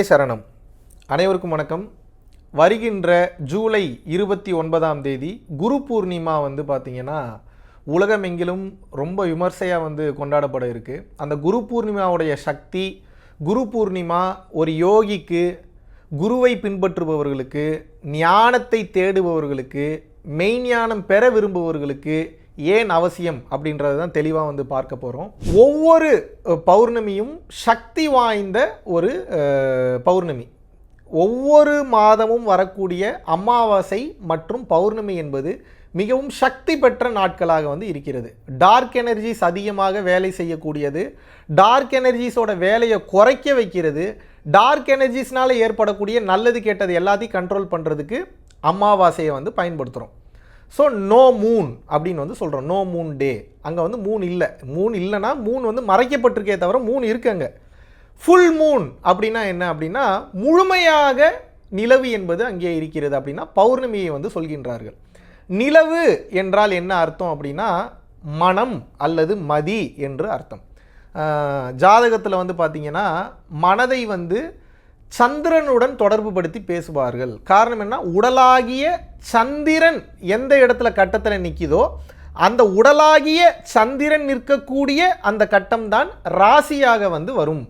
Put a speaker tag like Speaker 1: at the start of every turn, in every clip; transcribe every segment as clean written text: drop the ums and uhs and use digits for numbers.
Speaker 1: சரணம். அனைவருக்கும் வணக்கம். வருகின்ற ஜூலை 29ஆம் தேதி குரு பூர்ணிமா பார்த்திங்கன்னா உலகமெங்கிலும் ரொம்ப விமர்சையாக கொண்டாடப்பட இருக்குது. அந்த குரு பூர்ணிமாவுடைய சக்தி, குரு பூர்ணிமா ஒரு யோகிக்கு, குருவை பின்பற்றுபவர்களுக்கு, ஞானத்தை தேடுபவர்களுக்கு, மெய்ஞானம் பெற விரும்புபவர்களுக்கு ஏன் அவசியம் அப்படின்றது தான் தெளிவாக பார்க்க போகிறோம். ஒவ்வொரு பௌர்ணமியும் சக்தி வாய்ந்த ஒரு பௌர்ணமி. ஒவ்வொரு மாதமும் வரக்கூடிய அமாவாசை மற்றும் பௌர்ணமி என்பது மிகவும் சக்தி பெற்ற நாட்களாக இருக்கிறது. டார்க் எனர்ஜிஸ் அதிகமாக வேலை செய்யக்கூடியது, டார்க் எனர்ஜிஸோட வேலையை குறைக்க வைக்கிறது, டார்க் எனர்ஜிஸ்னால் ஏற்படக்கூடிய நல்லது கெட்டது எல்லாத்தையும் கண்ட்ரோல் பண்ணுறதுக்கு அமாவாசையை பயன்படுத்துகிறோம். ஸோ நோ மூன் அப்படின்னு சொல்கிறோம். No moon day. அங்கே மூன் இல்லை. மூன் இல்லைன்னா மூன் மறைக்கப்பட்டிருக்கே தவிர மூன் இருக்குங்க. ஃபுல் மூன் அப்படின்னா என்ன அப்படின்னா முழுமையாக நிலவு என்பது அங்கே இருக்கிறது அப்படின்னா பௌர்ணமியை சொல்கின்றார்கள். நிலவு என்றால் என்ன அர்த்தம் அப்படின்னா மனம் அல்லது மதி என்று அர்த்தம். ஜாதகத்தில் பார்த்தீங்கன்னா மனதை சந்திரனுடன் தொடர்பு படுத்தி பேசுவார்கள். காரணம் என்ன? உடலாகிய சந்திரன் எந்த இடத்துல கட்டத்தில் நிற்கிதோ அந்த உடலாகிய சந்திரன் நிற்கக்கூடிய அந்த கட்டம் தான் ராசியாக வரும்.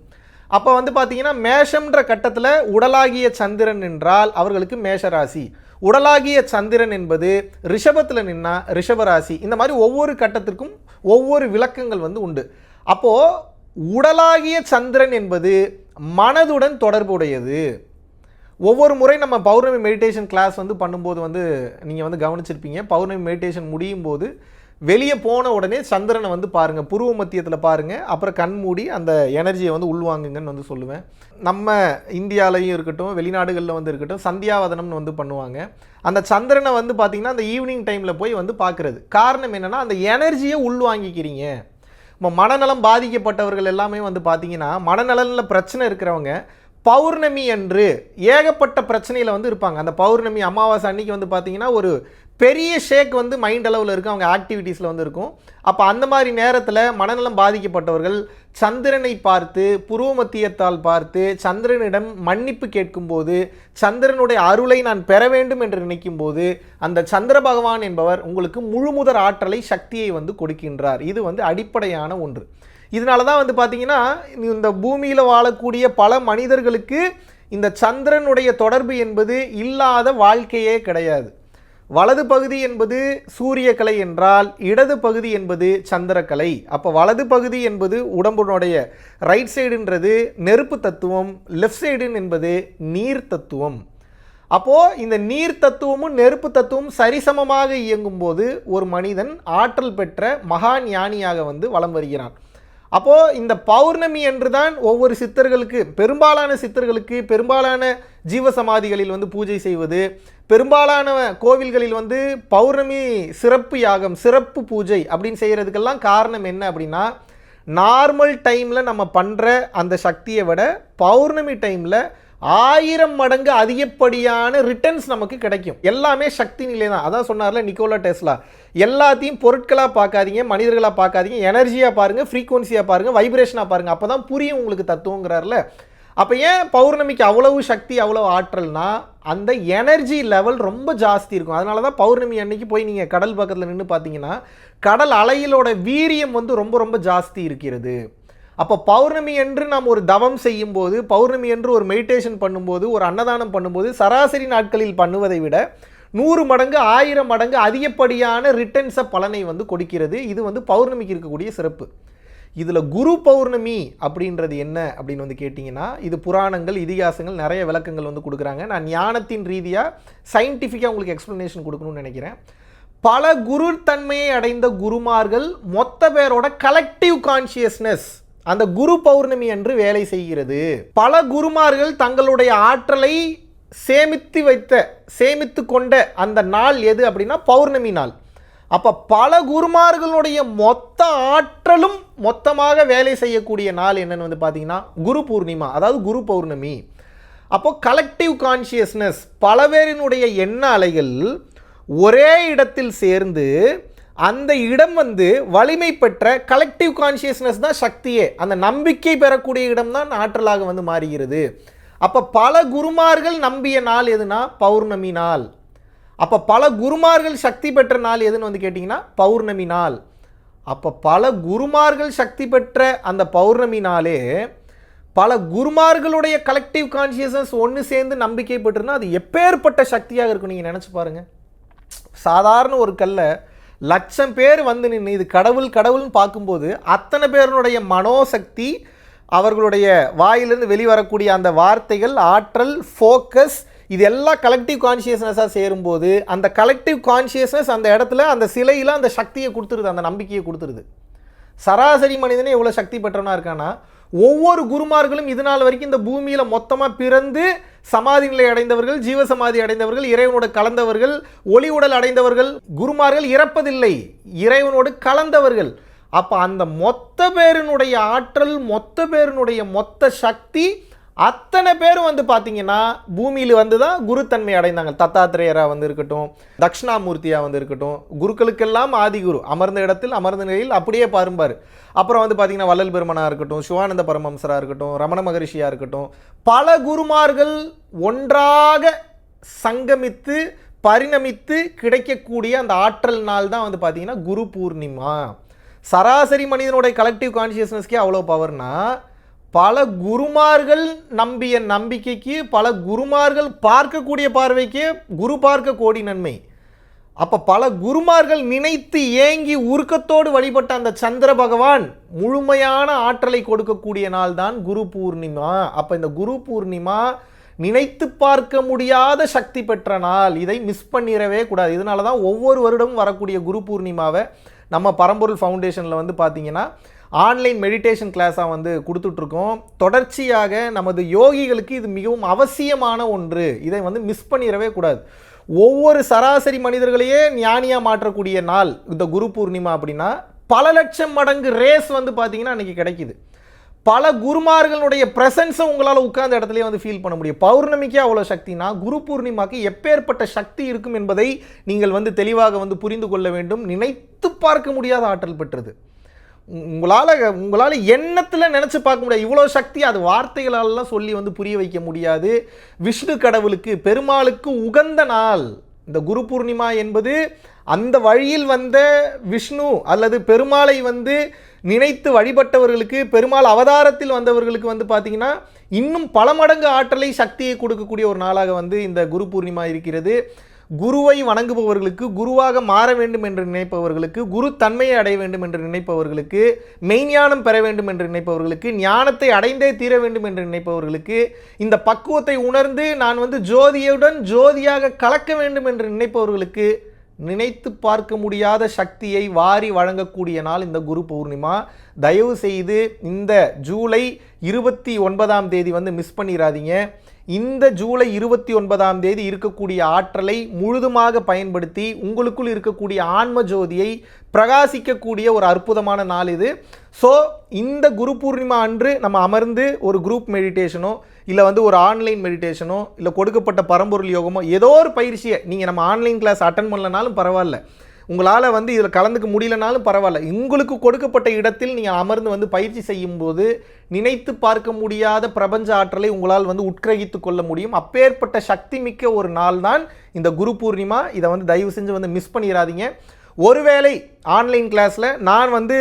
Speaker 1: அப்போ பார்த்தீங்கன்னா மேஷம்ன்ற கட்டத்தில் உடலாகிய சந்திரன் என்றால் அவர்களுக்கு மேஷ ராசி, உடலாகிய சந்திரன் என்பது ரிஷபத்தில் நின்னா ரிஷபராசி. இந்த மாதிரி ஒவ்வொரு கட்டத்திற்கும் ஒவ்வொரு விளக்கங்கள் உண்டு. அப்போது உடலாகிய சந்திரன் என்பது மனதுடன் தொடர்புடையது. ஒவ்வொரு முறை நம்ம பௌர்ணமி மெடிடேஷன் கிளாஸ் பண்ணும்போது நீங்கள் கவனிச்சிருப்பீங்க. பௌர்ணமி மெடிடேஷன் முடியும் போது வெளியே போன உடனே சந்திரனை பாருங்கள், புருவ மத்தியத்தில் பாருங்கள், அப்புறம் கண் மூடி அந்த எனர்ஜியை உள்வாங்குங்கன்னு சொல்லுவேன். நம்ம இந்தியாவிலையும் இருக்கட்டும், வெளிநாடுகளில் இருக்கட்டும், சந்தியாவதனம்னு பண்ணுவாங்க. அந்த சந்திரனை பார்த்திங்கன்னா அந்த ஈவினிங் டைமில் போய் பார்க்குறது. காரணம் என்னென்னா அந்த எனர்ஜியை உள்வாங்கிக்கிறீங்க. இப்போ மனநலம் பாதிக்கப்பட்டவர்கள் எல்லாமே பார்த்தீங்கன்னா மனநலனில் பிரச்சனை இருக்கிறவங்க பௌர்ணமி அன்று ஏகப்பட்ட பிரச்சனையில் இருப்பாங்க. அந்த பௌர்ணமி அமாவாசை அன்னைக்கு பார்த்தீங்கன்னா ஒரு பெரிய ஷேக் மைண்ட் அளவில் இருக்கும், அவங்க ஆக்டிவிட்டீஸில் இருக்கும். அப்போ அந்த மாதிரி நேரத்தில் மனநலம் பாதிக்கப்பட்டவர்கள் சந்திரனை பார்த்து, புருவ மத்தியத்தால் பார்த்து, சந்திரனிடம் மன்னிப்பு கேட்கும்போது, சந்திரனுடைய அருளை நான் பெற வேண்டும் என்று நினைக்கும் போது அந்த சந்திர பகவான் என்பவர் உங்களுக்கு முழுமுதற் ஆற்றலை, சக்தியை கொடுக்கின்றார். இது அடிப்படையான ஒன்று. இதனால தான் பார்த்தீங்கன்னா இந்த பூமியில் வாழக்கூடிய பல மனிதர்களுக்கு இந்த சந்திரனுடைய தொடர்பு என்பது இல்லாத வாழ்க்கையே கிடையாது. வலது பகுதி என்பது சூரியக்கலை என்றால் இடது பகுதி என்பது சந்திரக்கலை. அப்போ வலது பகுதி என்பது உடம்புடைய ரைட் சைடுன்றது நெருப்பு தத்துவம், லெஃப்ட் சைடு என்பது நீர் தத்துவம். அப்போது இந்த நீர் தத்துவமும் நெருப்பு தத்துவமும் சரிசமமாக இயங்கும் போது ஒரு மனிதன் ஆற்றல் பெற்ற மகா ஞானியாக வலம் வருகிறான். அப்போது இந்த பௌர்ணமி என்று தான் ஒவ்வொரு சித்தர்களுக்கு, பெரும்பாலான சித்தர்களுக்கு, பெரும்பாலான ஜீவசமாதிகளில் பூஜை செய்வது, பெரும்பாலான கோவில்களில் பௌர்ணமி சிறப்பு யாகம், சிறப்பு பூஜை அப்படின்னு செய்கிறதுக்கெல்லாம் காரணம் என்ன அப்படின்னா நார்மல் டைமில் நம்ம பண்ணுற அந்த சக்தியை விட பௌர்ணமி டைமில் 1000 மடங்கு அதிகப்படியான ரிட்டர்ன்ஸ் நமக்கு கிடைக்கும். எல்லாமே சக்தி நிலை தான். அதான் சொன்னார்ல நிக்கோலா டெஸ்லா, எல்லாத்தையும் பொருட்களாக பார்க்காதீங்க, மனிதர்களாக பார்க்காதீங்க, எனர்ஜியாக பாருங்கள், ஃப்ரீக்வன்சியாக பாருங்கள், வைப்ரேஷனாக பாருங்கள், அப்போ தான் புரியும் உங்களுக்கு தத்துவங்கிறார்ல. அப்போ ஏன் பௌர்ணமிக்கு அவ்வளவு சக்தி, அவ்வளவு ஆற்றல்னா அந்த எனர்ஜி லெவல் ரொம்ப ஜாஸ்தி இருக்கும். அதனால தான் பௌர்ணமி அன்னைக்கு போய் நீங்கள் கடல் பக்கத்தில் நின்று பார்த்தீங்கன்னா கடல் அலைகளோட வீரியம் ரொம்ப ரொம்ப ஜாஸ்தி இருக்கிறது. அப்போ பௌர்ணமி என்று நாம் ஒரு தவம் செய்யும் போது, பௌர்ணமி என்று ஒரு மெடிடேஷன் பண்ணும்போது, ஒரு அன்னதானம் பண்ணும்போது சராசரி நாட்களில் பண்ணுவதை விட 100 மடங்கு 1000 மடங்கு அதிகப்படியான ரிட்டர்ன்ஸை பலனை கொடுக்கிறது. இது பௌர்ணமிக்கு இருக்கக்கூடிய சிறப்பு. இதில் குரு பௌர்ணமி அப்படின்றது என்ன அப்படின்னு கேட்டிங்கன்னா இது புராணங்கள், இதிகாசங்கள் நிறைய விளக்கங்கள் கொடுக்குறாங்க. நான் ஞானத்தின் ரீதியாக சயின்டிஃபிக்காக உங்களுக்கு எக்ஸ்ப்ளனேஷன் கொடுக்கணும்னு நினைக்கிறேன். பல குரு தன்மையை அடைந்த குருமார்கள் மொத்த பேரோட கலெக்டிவ் கான்சியஸ்னஸ் அந்த குரு பௌர்ணமி அன்று வேலை செய்கிறது. பல குருமார்கள் தங்களுடைய ஆற்றலை சேமித்து கொண்ட அந்த நாள் எது அப்படின்னா பௌர்ணமி நாள். அப்போ பல குருமார்களுடைய மொத்த ஆற்றலும் மொத்தமாக வேலை செய்யக்கூடிய நாள் என்னன்னு பார்த்தீங்கன்னா குரு பூர்ணிமா, அதாவது குரு பௌர்ணமி. அப்போது கலெக்டிவ் கான்சியஸ்னஸ், பல பேரினுடைய எண்ண அலைகள் ஒரே இடத்தில் சேர்ந்து அந்த இடம் வலிமை பெற்ற கலெக்டிவ் கான்சியஸ்னஸ் தான் சக்தியே. அந்த நம்பிக்கை பெறக்கூடிய இடம் தான் ஆற்றலாக மாறுகிறது. அப்போ பல குருமார்கள் நம்பிய நாள் எதுனா பௌர்ணமி நாள். அப்போ பல குருமார்கள் சக்தி பெற்ற நாள் எதுன்னு வந்து கேட்டிங்கன்னா பௌர்ணமி நாள். அப்போ பல குருமார்கள் சக்தி பெற்ற அந்த பௌர்ணமி நாளே பல குருமார்களுடைய கலெக்டிவ் கான்சியஸ்னஸ் ஒன்று சேர்ந்து நம்பிக்கை பெற்றுனா அது எப்பேற்பட்ட சக்தியாக இருக்கும் நீங்கள் நினச்சி பாருங்கள். சாதாரண ஒரு கல்லை லட்சம் பேர் வந்து நின்று இது கடவுள் கடவுள்னு பார்க்கும்போது அத்தனை பேருடைய மனோசக்தி, அவர்களுடைய வாயிலிருந்து வெளிவரக்கூடிய அந்த வார்த்தைகள், ஆற்றல், ஃபோக்கஸ், இது எல்லாம் கலெக்டிவ் கான்ஷியஸ்னஸாக சேரும்போது அந்த கலெக்டிவ் கான்ஷியஸ்னஸ் அந்த இடத்துல அந்த சிலையில் அந்த சக்தியை கொடுத்துருது, அந்த நம்பிக்கையை கொடுத்துருது. சராசரி மனிதனே எவ்வளோ சக்தி பெற்றவனா இருக்கான்னா, ஒவ்வொரு குருமார்களும் இது நாள் வரைக்கும் இந்த பூமியில் மொத்தமாக பிறந்து சமாதி நிலை அடைந்தவர்கள், ஜீவசமாதி அடைந்தவர்கள், இறைவனோடு கலந்தவர்கள், ஒளி உடல் அடைந்தவர்கள். குருமார்கள் இறப்பதில்லை, இறைவனோடு கலந்தவர்கள். அப்போ அந்த மொத்த பேரினுடைய ஆற்றல், மொத்த பேரினுடைய மொத்த சக்தி, அத்தனை பேரும் வந்து பார்த்தீங்கன்னா பூமியில் வந்து தான் குருத்தன்மை அடைந்தாங்க. தத்தாத்திரேயராக வந்து இருக்கட்டும், தட்சிணாமூர்த்தியாக வந்து இருக்கட்டும், குருக்களுக்கெல்லாம் ஆதிகுரு அமர்ந்த இடத்தில் அமர்ந்த நிலையில் அப்படியே பாரும்பார். அப்புறம் வந்து பார்த்தீங்கன்னா வள்ளல் பெருமனாக இருக்கட்டும், சிவானந்த பரமஹம்சராக இருக்கட்டும், ரமண மகரிஷியாக இருக்கட்டும், பல குருமார்கள் ஒன்றாக சங்கமித்து பரிணமித்து கிடைக்கக்கூடிய அந்த ஆற்றல் நாள் தான் வந்து பார்த்தீங்கன்னா குரு பூர்ணிமா. சராசரி மனிதனுடைய கலெக்டிவ் கான்ஷியஸ்னஸ்க்கே அவ்வளோ பவர்னா, பல குருமார்கள் நம்பிய நம்பிக்கைக்கு, பல குருமார்கள் பார்க்கக்கூடிய பார்வைக்கே குரு பார்க்க கோடி நன்மை. அப்போ பல குருமார்கள் நினைத்து ஏங்கி உருக்கத்தோடு வழிபட்ட அந்த சந்திர பகவான் முழுமையான ஆற்றலை கொடுக்கக்கூடிய நாள் தான் குரு பூர்ணிமா. அப்போ இந்த குரு பூர்ணிமா நினைத்து பார்க்க முடியாத சக்தி பெற்ற நாள். இதை மிஸ் பண்ணிடவே கூடாது. இதனால தான் ஒவ்வொரு வருடமும் வரக்கூடிய குரு பூர்ணிமாவை நம்ம பரம்பொருள் ஃபவுண்டேஷனில் வந்து பார்த்தீங்கன்னா ஆன்லைன் மெடிடேஷன் கிளாஸாக வந்து கொடுத்துட்ருக்கோம். தொடர்ச்சியாக நமது யோகிகளுக்கு இது மிகவும் அவசியமான ஒன்று. இதை வந்து மிஸ் பண்ணிடவே கூடாது. ஒவ்வொரு சராசரி மனிதர்களையே ஞானியாக மாற்றக்கூடிய நாள் இந்த குரு பூர்ணிமா. அப்படின்னா பல லட்சம் மடங்கு ரேஸ் வந்து பார்த்தீங்கன்னா அன்றைக்கி கிடைக்கிது. பல குருமார்களுடைய ப்ரெசன்ஸை உங்களால் உட்கார்ந்த இடத்துலேயே வந்து ஃபீல் பண்ண முடியும். பௌர்ணமிக்கே அவ்வளோ சக்தினா குரு பூர்ணிமாக்கு எப்பேற்பட்ட சக்தி இருக்கும் என்பதை நீங்கள் வந்து தெளிவாக வந்து புரிந்து கொள்ள வேண்டும். நினைத்து பார்க்க முடியாத ஆற்றல் பெற்றது. உங்களால் எண்ணத்தில் நினச்சி பார்க்க முடியாது இவ்வளோ சக்தி. அது வார்த்தைகளெல்லாம் சொல்லி வந்து புரிய வைக்க முடியாது. விஷ்ணு கடவுளுக்கு, பெருமாளுக்கு உகந்த நாள் இந்த குரு பூர்ணிமா என்பது. அந்த வழியில் வந்த விஷ்ணு அல்லது பெருமாளை வந்து நினைத்து வழிபட்டவர்களுக்கு, பெருமாள் அவதாரத்தில் வந்தவர்களுக்கு வந்து பார்த்திங்கன்னா இன்னும் பல மடங்கு ஆற்றலை, சக்தியை கொடுக்கக்கூடிய ஒரு நாளாக வந்து இந்த குரு பூர்ணிமா இருக்கிறது. குருவை வணங்குபவர்களுக்கு, குருவாக மாற வேண்டும் என்று நினைப்பவர்களுக்கு, குரு தன்மையை அடைய வேண்டும் என்று நினைப்பவர்களுக்கு, மெய்ஞானம் பெற வேண்டும் என்று நினைப்பவர்களுக்கு, ஞானத்தை அடைந்தே தீர வேண்டும் என்று நினைப்பவர்களுக்கு, இந்த பக்குவத்தை உணர்ந்து நான் வந்து ஜோதியுடன் ஜோதியாக கலக்க வேண்டும் என்று நினைப்பவர்களுக்கு நினைத்து பார்க்க முடியாத சக்தியை வாரி வழங்கக்கூடிய நாள் இந்த குரு பௌர்ணிமா. தயவு செய்து இந்த ஜூலை 29ஆம் தேதி வந்து மிஸ் பண்ணிடாதீங்க. இந்த ஜூலை 29ஆம் தேதி இருக்கக்கூடிய ஆற்றலை முழுதுமாக பயன்படுத்தி உங்களுக்குள் இருக்கக்கூடிய ஆன்ம ஜோதியை பிரகாசிக்கக்கூடிய ஒரு அற்புதமான நாள் இது. ஸோ இந்த குரு பூர்ணிமா அன்று நம்ம அமர்ந்து ஒரு குரூப் மெடிடேஷனோ இல்லை வந்து ஒரு ஆன்லைன் மெடிடேஷனோ இல்லை கொடுக்கப்பட்ட பரம்பொருள் யோகமோ ஏதோ ஒரு பயிற்சியை நீங்கள் நம்ம ஆன்லைன் கிளாஸ் அட்டன் பண்ணலனாலும் பரவாயில்ல, உங்களால் வந்து இதில் கலந்துக்க முடியலனாலும் பரவாயில்ல, உங்களுக்கு கொடுக்கப்பட்ட இடத்தில் நீங்கள் அமர்ந்து வந்து பயிற்சி செய்யும்போது நினைத்து பார்க்க முடியாத பிரபஞ்ச ஆற்றலை உங்களால் வந்து உட்கிரகித்து கொள்ள முடியும். அப்பேற்பட்ட சக்தி மிக்க ஒரு நாள் தான் இந்த குரு பூர்ணிமா. இதை வந்து தயவு செஞ்சு வந்து மிஸ் பண்ணிடாதீங்க. ஒருவேளை ஆன்லைன் கிளாஸில் நான் வந்து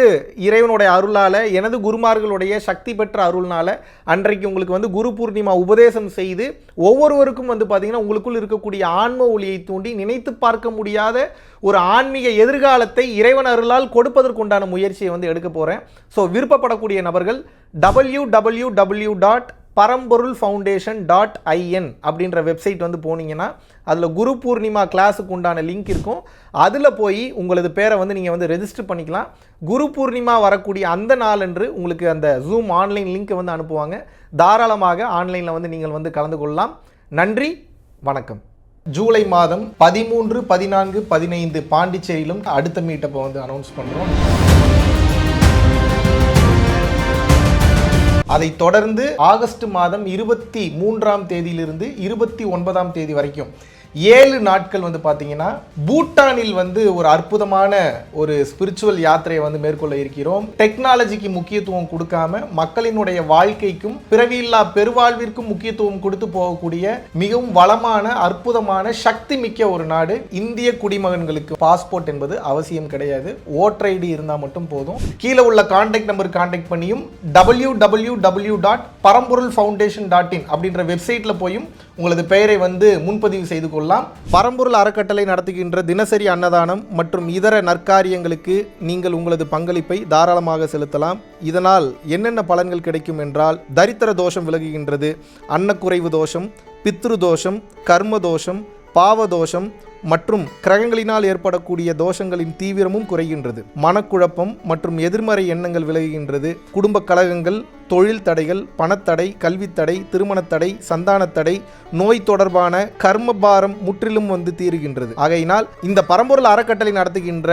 Speaker 1: இறைவனுடைய அருளால், எனது குருமார்களுடைய சக்தி பெற்ற அருள்னால் அன்றைக்கு உங்களுக்கு வந்து குரு பூர்ணிமா உபதேசம் செய்து ஒவ்வொருவருக்கும் வந்து பார்த்திங்கன்னா உங்களுக்குள் இருக்கக்கூடிய ஆன்ம ஒளியை தூண்டி நினைத்து பார்க்க முடியாத ஒரு ஆன்மீக எதிர்காலத்தை இறைவன் அருளால் கொடுப்பதற்குண்டான முயற்சியை வந்து எடுக்க போகிறேன். ஸோ விருப்பப்படக்கூடிய நபர்கள் www.paramporulfoundation.in அப்படின்ற வெப்சைட் வந்து போனீங்கன்னா அதில் குரு பூர்ணிமா கிளாஸுக்கு உண்டான லிங்க் இருக்கும். அதில் போய் உங்களது பேரை வந்து நீங்கள் வந்து ரெஜிஸ்டர் பண்ணிக்கலாம். குரு பூர்ணிமா வரக்கூடிய அந்த நாளன்று உங்களுக்கு அந்த ஜூம் ஆன்லைன் லிங்க்கை வந்து அனுப்புவாங்க. தாராளமாக ஆன்லைனில் வந்து நீங்கள் வந்து கலந்து கொள்ளலாம். நன்றி, வணக்கம். ஜூலை மாதம் 13, 14, 15 பாண்டிச்சேரியிலும் அடுத்த மீட்டப்பை வந்து அனௌன்ஸ் பண்ணுறோம். அதை தொடர்ந்து ஆகஸ்ட் மாதம் 23ஆம் தேதியிலிருந்து 29ஆம் தேதி வரைக்கும் 7 நாட்கள் வந்து பார்த்தீங்கன்னா பூட்டானில் வந்து ஒரு அற்புதமான ஒரு ஸ்பிரிச்சுவல் யாத்திரையை வந்து மேற்கொள்ள இருக்கிறோம். டெக்னாலஜிக்கு முக்கியத்துவம் கொடுக்காம மக்களினுடைய வாழ்க்கைக்கும் பிறவியில்லா பெருவாழ்விற்கும் முக்கியத்துவம் கொடுத்து போகக்கூடிய மிகவும் வளமான அற்புதமான சக்தி மிக்க ஒரு நாடு. இந்திய குடிமகன்களுக்கு பாஸ்போர்ட் என்பது அவசியம் கிடையாது. ஓட்டர் ஐடி இருந்தால் மட்டும் போதும். கீழே உள்ள கான்டாக்ட் நம்பர் கான்டாக்ட் பண்ணியும் www.paramporulfoundation.in அப்படின்ற வெப்சைட்டில் போயும் உங்களது பெயரை வந்து முன்பதிவு செய்து கொள்ளலாம். பரம்பொருள் அறக்கட்டளை நடத்துகின்ற தினசரி அன்னதானம் மற்றும் இதர நற்காரியங்களுக்கு நீங்கள் உங்களது பங்களிப்பை தாராளமாக செலுத்தலாம். இதனால் என்னென்ன பலன்கள் கிடைக்கும் என்றால், தரித்திர தோஷம் விலகுகின்றது, அன்னக்குறைவு தோஷம், பித்ரு தோஷம், கர்ம தோஷம், பாவதோஷம் மற்றும் கிரகங்களினால் ஏற்படக்கூடிய தோஷங்களின் தீவிரமும் குறைகின்றது. மனக்குழப்பம் மற்றும் எதிர்மறை எண்ணங்கள் விலகுகின்றது. குடும்ப கலகங்கள், தொழில் தடைகள், பணத்தடை, கல்வித்தடை, திருமணத்தடை, சந்தானத்தடை, நோய் தொடர்பான கர்மபாரம் முற்றிலும் வந்து தீருகின்றது. ஆகையினால் இந்த பரம்பொருள் அறக்கட்டளை நடத்துகின்ற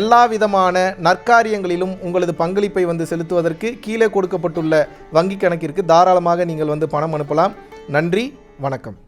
Speaker 1: எல்லா விதமான நற்காரியங்களிலும் உங்களது பங்களிப்பை வந்து செலுத்துவதற்கு கீழே கொடுக்கப்பட்டுள்ள வங்கி கணக்கிற்கு தாராளமாக நீங்கள் வந்து பணம் அனுப்பலாம். நன்றி, வணக்கம்.